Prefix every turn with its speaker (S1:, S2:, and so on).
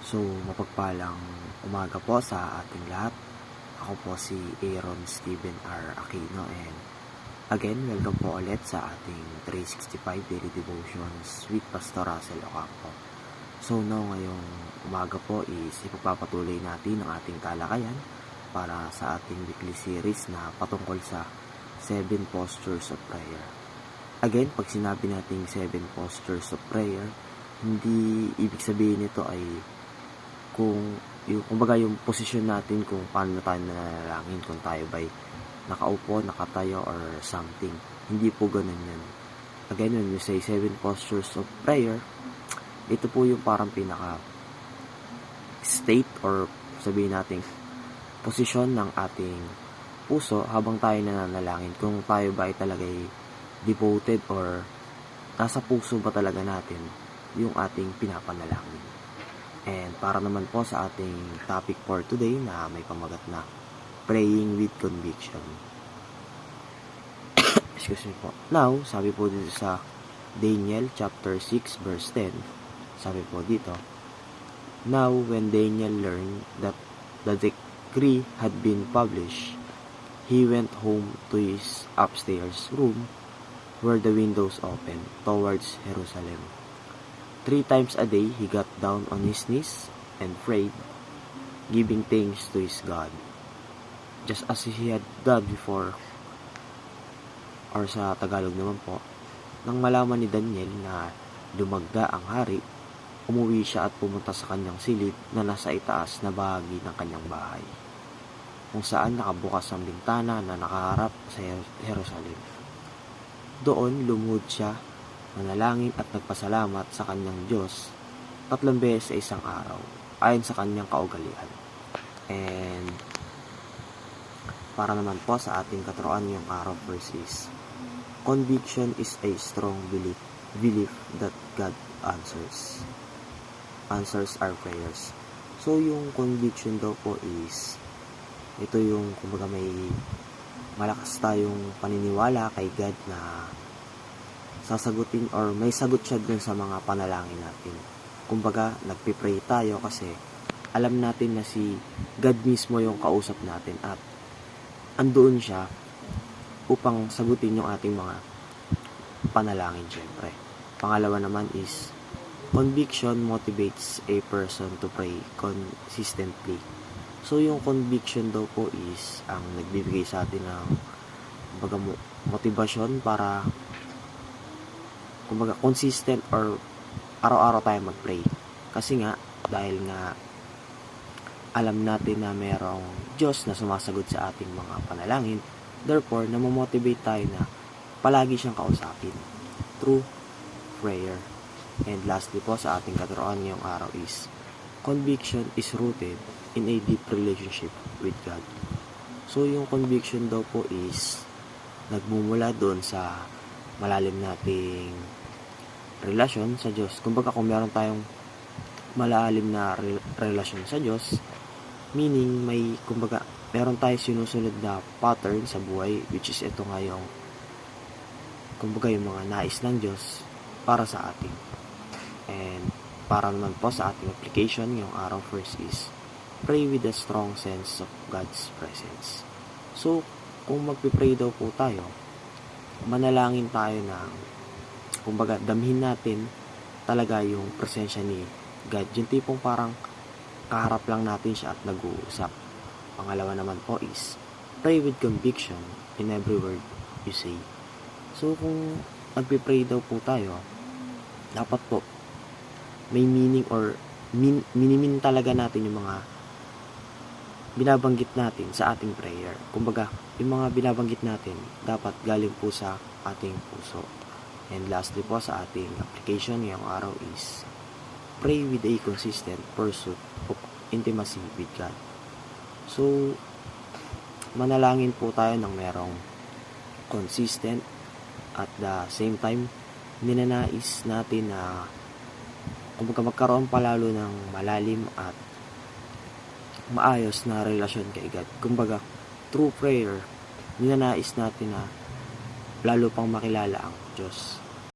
S1: So, mapagpalang umaga po sa ating lahat. Ako po si Aaron Steven R. Aquino and again, welcome po ulit sa ating 365 Daily Devotions with Pastor Russell Ocampo. So, ngayong umaga po is ipagpapatuloy natin ang ating talakayan para sa ating weekly series na patungkol sa 7 Postures of Prayer. Again, pag sinabi nating 7 Postures of Prayer, hindi ibig sabihin nito ay kumbaga yung posisyon natin kung paano tayo nanalangin, kung tayo ba'y nakaupo, nakatayo, or something. Hindi po ganun yan. Again, when you say 7 postures of prayer, ito po yung parang pinaka state or sabihin natin posisyon ng ating puso habang tayo nananalangin. Kung tayo ba ay talaga'y devoted or nasa puso ba talaga natin yung ating pinapanalangin. And para naman po sa ating topic for today na may pamagat na praying with conviction. Excuse me po. Now, sabi po dito sa Daniel chapter 6 verse 10, sabi po dito, "Now when Daniel learned that the decree had been published, he went home to his upstairs room where the windows opened towards Jerusalem. 3 times a day, he got down on his knees and prayed, giving thanks to his God, just as he had done before." Or sa Tagalog naman po, nang malaman ni Daniel na lumagda ang hari, umuwi siya at pumunta sa kanyang silid na nasa itaas na bahagi ng kanyang bahay, kung saan nakabukas ang bintana na nakaharap sa Jerusalem. Doon lumuhod siya, nanalangin at nagpasalamat sa kanyang Diyos 3 beses sa isang araw, ayon sa kanyang kaugalian. And para naman po sa ating katuroan ngayong araw verse is, conviction is a strong belief that God answers our prayers. So yung conviction daw po is, ito yung kumbaga may malakas tayong paniniwala kay God na sasagutin or may sagot siya dun sa mga panalangin natin. Kumbaga, nagpipray tayo kasi alam natin na si God mismo yung kausap natin at andoon siya upang sagutin yung ating mga panalangin syempre. Pangalawa naman is, conviction motivates a person to pray consistently. So yung conviction daw po is ang nagbibigay sa atin ng kumbaga motivasyon para kumbaga consistent or araw-araw tayo mag-pray. Kasi nga, dahil nga alam natin na mayroong Diyos na sumasagot sa ating mga panalangin, therefore, namomotivate tayo na palagi siyang kausapin through prayer. And lastly po sa ating katuroan ngayong araw is, conviction is rooted in a deep relationship with God. So, yung conviction daw po is nagmumula doon sa malalim nating relasyon sa Diyos. Kumbaga, kung meron tayong malalim na relasyon sa Diyos, meaning kumbaga, meron tayong sinusunod na pattern sa buhay, which is ito nga yung kumbaga yung mga nais ng Diyos para sa atin. And para naman po sa ating application ngayong araw first is, pray with a strong sense of God's presence. So, kung magpipray daw po tayo, manalangin tayo ng kumbaga, damhin natin talaga yung presensya ni God. Yung tipong parang kaharap lang natin siya at nag-uusap. Pangalawa naman po is, pray with conviction in every word you say. So, kung magpipray daw po tayo, dapat po may meaning or minimin talaga natin yung mga binabanggit natin sa ating prayer. Kumbaga, yung mga binabanggit natin dapat galing po sa ating puso. And lastly po sa ating application ngayong araw is, pray with a consistent pursuit of intimacy with God. So, manalangin po tayo ng merong consistent at the same time, ninanais natin na kumbaga magkaroon palalo ng malalim at maayos na relasyon kay God. Kumbaga, through prayer, ninanais natin na lalo pang makilala ang Diyos.